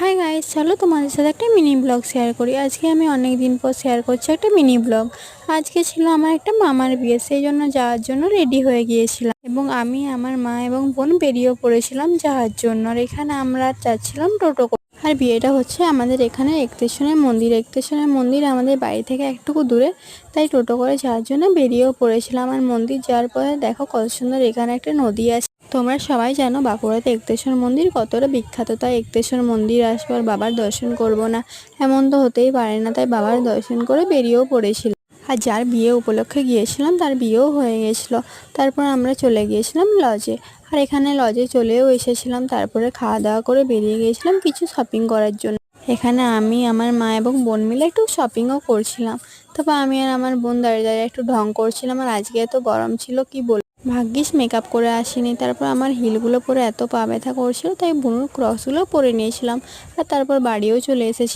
Hi guys, চলো তোমাদের সাথে একটা মিনি ব্লগ শেয়ার করি। আজকে আমি অনেক দিন পর শেয়ার করছি একটা মিনি ব্লগ। আজকে ছিল আমার একটা মামার বিয়ে, সেই জন্য যাওয়ার জন্য রেডি হয়ে গিয়েছিলাম এবং আমি আমার মা এবং বোন বেরিয়েও পড়েছিলাম যাওয়ার জন্য। আর এখানে আমরা যাচ্ছিলাম টোটো করে। আর বিয়েটা হচ্ছে আমাদের এখানে এক্তেশ্বরের মন্দির আমাদের বাড়ি থেকে একটুকু দূরে, তাই টোটো করে যাওয়ার জন্য বেরিয়েও পড়েছিলাম। আর মন্দির যাওয়ার পরে দেখো কত সুন্দর এখানে একটা নদী আছে। তোমরা সবাই জানো বাঁকুড়াতে এক্তেশ্বর মন্দির কতটা বিখ্যাত, তাই এক্তেশ্বর মন্দির আসবো আর বাবার দর্শন করব না এমন তো হতেই পারে না, তাই বাবার দর্শন করে বেরিয়েও পড়েছিল। আর যার বিয়ে উপলক্ষে গিয়েছিলাম তার বিয়েও হয়ে গেছিলো। তারপর আমরা চলে গিয়েছিলাম লজে। আর এখানে লজে চলেও এসেছিলাম, তারপরে খাওয়া দাওয়া করে বেরিয়ে গিয়েছিলাম কিছু শপিং করার জন্য। এখানে আমি আমার মা এবং বোন মিলে একটু শপিংও করছিলাম। তারপর আমি আর আমার বোন দাঁড়িয়ে দাঁড়িয়ে একটু ঢং করছিলাম। আর আজকে এত গরম ছিল কি বল, ভাগ্যিস মেকআপ করে আসিনি। তারপর আমার হিলগুলো পরে এত পা ব্যথা করছিল, তাই বুনুর ক্রসগুলো পরে নিয়েছিলাম। আর তারপর বাড়িও চলে এসেছি।